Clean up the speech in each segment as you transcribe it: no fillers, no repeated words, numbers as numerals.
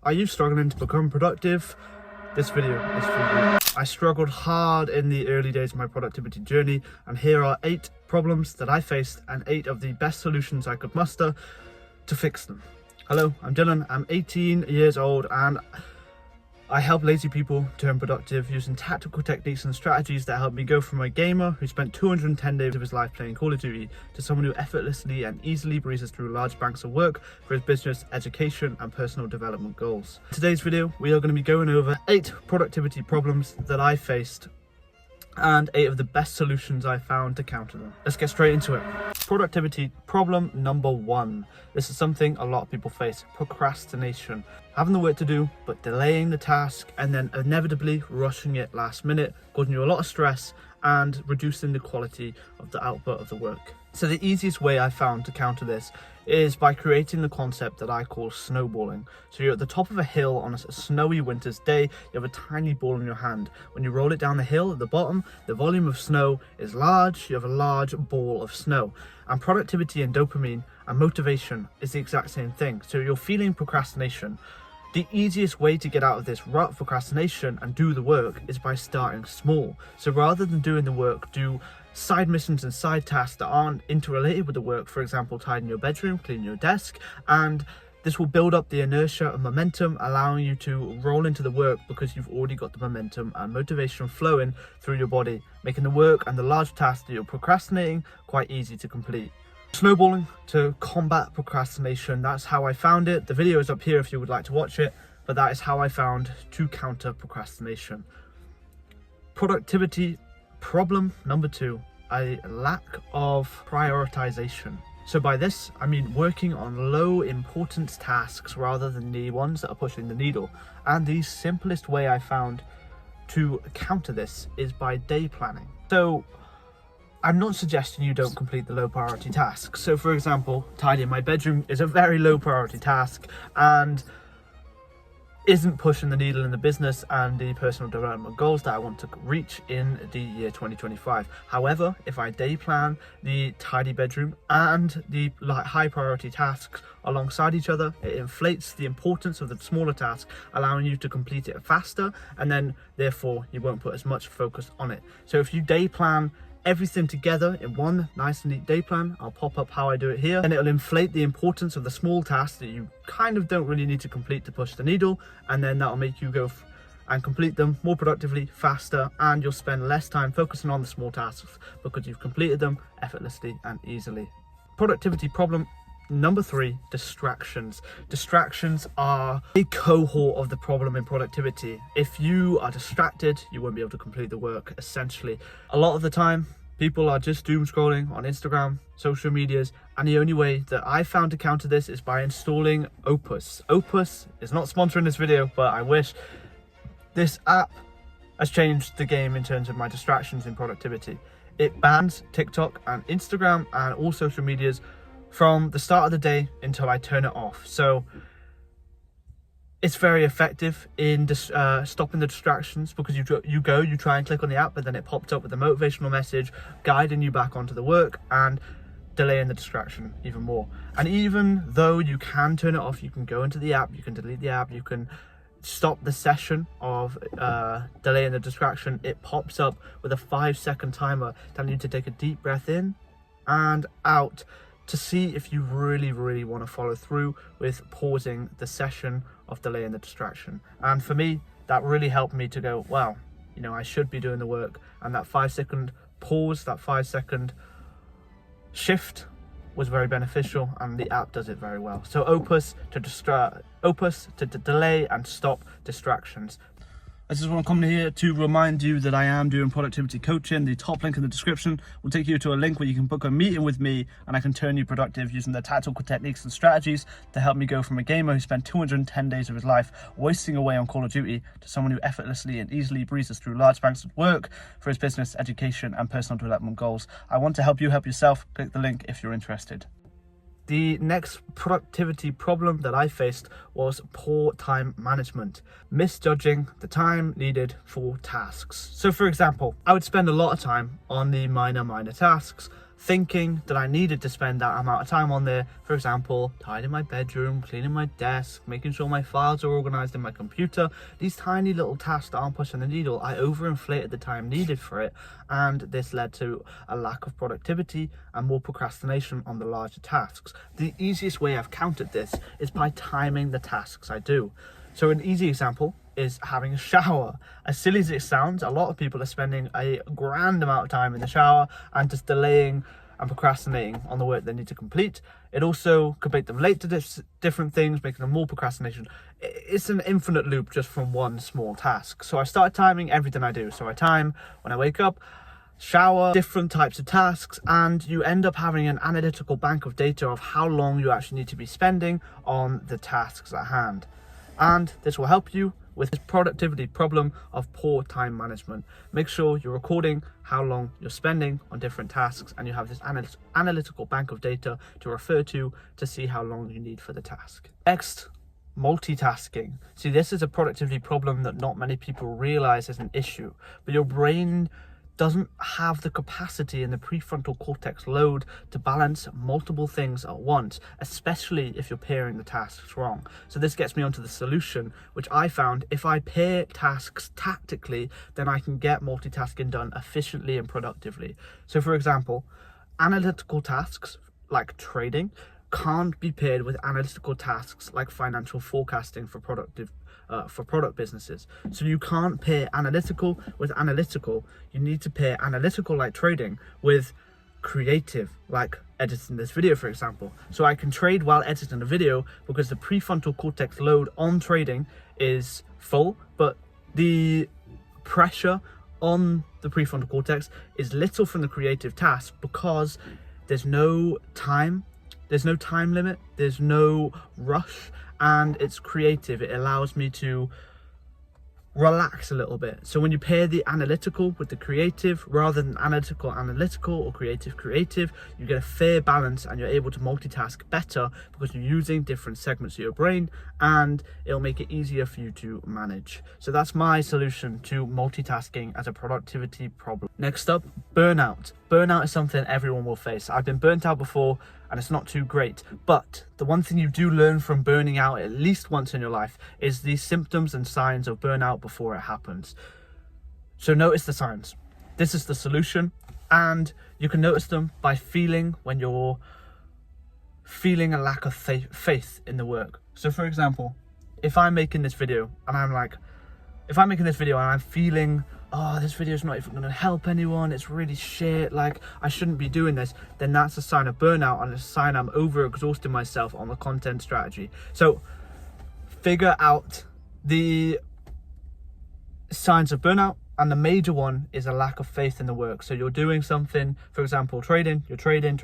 Are you struggling to become productive? This video is for you. I struggled hard in the early days of my productivity journey, and here are 8 problems that I faced and 8 of the best solutions I could muster to fix them. Hello, I'm Dylan. I'm 18 years old and I help lazy people turn productive using tactical techniques and strategies that help me go from a gamer who spent 210 days of his life playing Call of Duty to someone who effortlessly and easily breezes through large banks of work for his business, education and personal development goals. In today's video, we are going to be going over 8 productivity problems that I faced and 8 of the best solutions I found to counter them. Let's get straight into it. Productivity problem number 1. This is something a lot of people face: procrastination. Having the work to do, but delaying the task and then inevitably rushing it last minute, causing you a lot of stress and reducing the quality of the output of the work. So the easiest way I found to counter this is by creating the concept that I call snowballing. So you're at the top of a hill on a snowy winter's day, you have a tiny ball in your hand. When you roll it down the hill at the bottom, the volume of snow is large, you have a large ball of snow. And productivity and dopamine and motivation is the exact same thing. So you're feeling procrastination. The easiest way to get out of this rut of procrastination and do the work is by starting small. So rather than doing the work, do side missions and side tasks that aren't interrelated with the work. For example, tidying your bedroom, cleaning your desk, and this will build up the inertia and momentum, allowing you to roll into the work because you've already got the momentum and motivation flowing through your body, making the work and the large tasks that you're procrastinating quite easy to complete. Snowballing to combat procrastination, that's how I found it. The video is up here if you would like to watch it, but that is how I found to counter procrastination. Productivity problem number 2, a lack of prioritization. So by this, I mean working on low importance tasks rather than the ones that are pushing the needle. And the simplest way I found to counter this is by day planning. So I'm not suggesting you don't complete the low priority tasks. So for example, tidying my bedroom is a very low priority task and isn't pushing the needle in the business and the personal development goals that I want to reach in the year 2025. However, if I day plan the tidy bedroom and the high priority tasks alongside each other, it inflates the importance of the smaller task, allowing you to complete it faster, and then therefore you won't put as much focus on it. So if you day plan everything together in one nice and neat day plan, I'll pop up how I do it here, and it'll inflate the importance of the small tasks that you kind of don't really need to complete to push the needle, and then that'll make you go and complete them more productively, faster, and you'll spend less time focusing on the small tasks because you've completed them effortlessly and easily. Productivity problem number 3, distractions. Distractions are a cohort of the problem in productivity. If you are distracted, you won't be able to complete the work, essentially. A lot of the time, people are just doom scrolling on Instagram, social medias, and the only way that I found to counter this is by installing Opus. Opus is not sponsoring this video, but I wish. This app has changed the game in terms of my distractions in productivity. It bans TikTok and Instagram and all social medias from the start of the day until I turn it off. So it's very effective in stopping the distractions, because you try and click on the app, but then it pops up with a motivational message guiding you back onto the work and delaying the distraction even more. And even though you can turn it off, you can go into the app, you can delete the app, you can stop the session of delaying the distraction. It pops up with a 5-second timer telling you to take a deep breath in and out, to see if you really want to follow through with pausing the session of delaying the distraction. And for me, that really helped me to go, wow, I should be doing the work. And that 5-second pause, that 5-second shift was very beneficial, and the app does it very well. So Opus to delay and stop distractions. I just want to come here to remind you that I am doing productivity coaching. The top link in the description will take you to a link where you can book a meeting with me, and I can turn you productive using the tactical techniques and strategies to help me go from a gamer who spent 210 days of his life wasting away on Call of Duty to someone who effortlessly and easily breezes through large banks of work for his business, education and personal development goals. I want to help you help yourself. Click the link if you're interested. The next productivity problem that I faced was poor time management, misjudging the time needed for tasks. So for example, I would spend a lot of time on the minor tasks, thinking that I needed to spend that amount of time on there. For example, tidying my bedroom, cleaning my desk, making sure my files are organized in my computer. These tiny little tasks that aren't pushing the needle, I overinflated the time needed for it, and this led to a lack of productivity and more procrastination on the larger tasks. The easiest way I've countered this is by timing the tasks I do. So an easy example is having a shower. As silly as it sounds, a lot of people are spending a grand amount of time in the shower and just delaying and procrastinating on the work they need to complete. It also could make them late to different things, making them more procrastination. It's an infinite loop just from one small task. So I started timing everything I do. So I time when I wake up, shower, different types of tasks, and you end up having an analytical bank of data of how long you actually need to be spending on the tasks at hand. And this will help you with this productivity problem of poor time management. Make sure you're recording how long you're spending on different tasks, and you have this analytical bank of data to refer to see how long you need for the task. Next, multitasking. See, this is a productivity problem that not many people realize is an issue, but your brain doesn't have the capacity in the prefrontal cortex load to balance multiple things at once, especially if you're pairing the tasks wrong. So this gets me onto the solution, which I found if I pair tasks tactically, then I can get multitasking done efficiently and productively. So for example, analytical tasks like trading can't be paired with analytical tasks like financial forecasting for product businesses. So you can't pair analytical with analytical. You need to pair analytical like trading with creative like editing this video, for example. So I can trade while editing a video because the prefrontal cortex load on trading is full, but the pressure on the prefrontal cortex is little from the creative task because there's no time limit, there's no rush, and it's creative. It allows me to relax a little bit. So when you pair the analytical with the creative, rather than analytical or creative, you get a fair balance and you're able to multitask better because you're using different segments of your brain, and it'll make it easier for you to manage. So that's my solution to multitasking as a productivity problem. Next up, burnout. Burnout is something everyone will face. I've been burnt out before and it's not too great, but the one thing you do learn from burning out at least once in your life is the symptoms and signs of burnout before it happens. So notice the signs. This is the solution, and you can notice them by feeling when you're feeling a lack of faith in the work. So for example, if I'm making this video and I'm feeling, oh, this video is not even going to help anyone, it's really shit, like I shouldn't be doing this, then that's a sign of burnout and a sign I'm overexhausting myself on the content strategy. So figure out the signs of burnout, and the major one is a lack of faith in the work. So you're doing something, for example, trading. You're trading.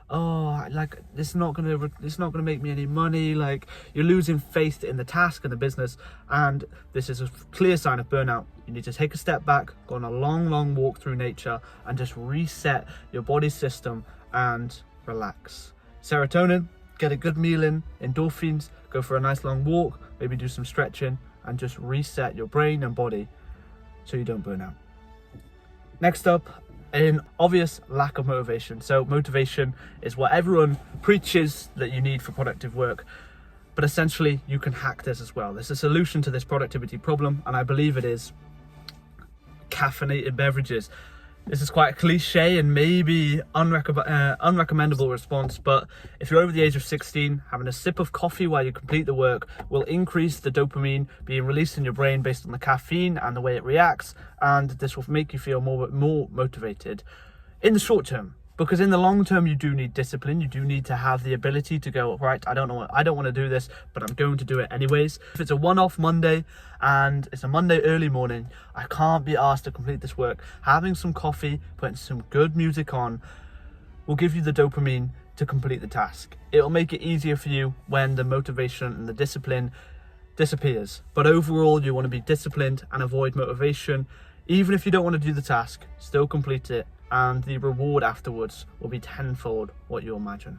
Oh, like this is not gonna make me any money. Like you're losing faith in the task and the business, and this is a clear sign of burnout. You need to take a step back, go on a long walk through nature, and just reset your body system and relax. Serotonin, get a good meal in. Endorphins, go for a nice long walk, maybe do some stretching, and just reset your brain and body so you don't burn out. Next up, an obvious lack of motivation. So motivation is what everyone preaches that you need for productive work, but essentially you can hack this as well. There's a solution to this productivity problem, and I believe it is caffeinated beverages. This is quite a cliche and maybe unrecommendable response, but if you're over the age of 16, having a sip of coffee while you complete the work will increase the dopamine being released in your brain based on the caffeine and the way it reacts, and this will make you feel more motivated in the short term. Because in the long term, you do need discipline. You do need to have the ability to go, right, I don't want to do this, but I'm going to do it anyways. If it's a one-off Monday and it's a Monday early morning, I can't be asked to complete this work. Having some coffee, putting some good music on will give you the dopamine to complete the task. It'll make it easier for you when the motivation and the discipline disappears. But overall, you want to be disciplined and avoid motivation. Even if you don't want to do the task, still complete it, and the reward afterwards will be tenfold what you imagine.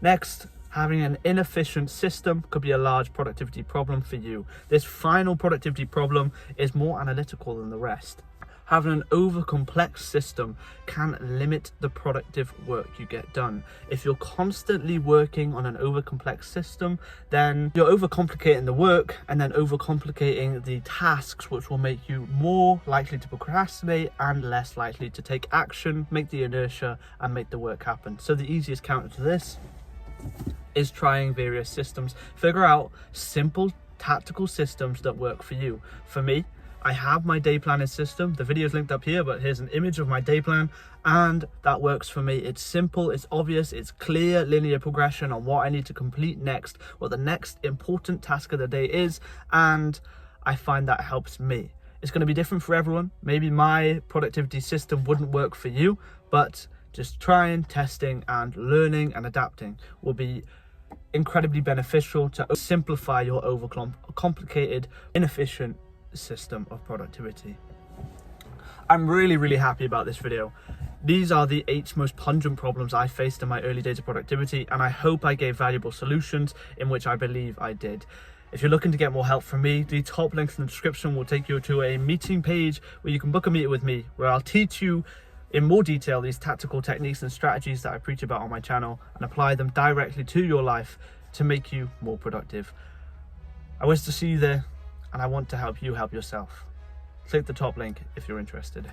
Next, having an inefficient system could be a large productivity problem for you. This final productivity problem is more analytical than the rest. Having an over-complex system can limit the productive work you get done. If you're constantly working on an over-complex system, then you're overcomplicating the work and then overcomplicating the tasks, which will make you more likely to procrastinate and less likely to take action, make the inertia, and make the work happen. So the easiest counter to this is trying various systems. Figure out simple tactical systems that work for you. For me, I have my day planning system. The video is linked up here, but here's an image of my day plan, and that works for me. It's simple, it's obvious, it's clear linear progression on what I need to complete next, what the next important task of the day is, and I find that helps me. It's going to be different for everyone. Maybe my productivity system wouldn't work for you, but just trying, testing, and learning and adapting will be incredibly beneficial to simplify your overcomplicated, inefficient system of productivity. I'm really happy about this video. These are the 8 most pungent problems I faced in my early days of productivity, and I hope I gave valuable solutions, in which I believe I did. If you're looking to get more help from me, the top link in the description will take you to a meeting page where you can book a meeting with me, where I'll teach you in more detail these tactical techniques and strategies that I preach about on my channel and apply them directly to your life to make you more productive. I wish to see you there, and I want to help you help yourself. Click the top link if you're interested.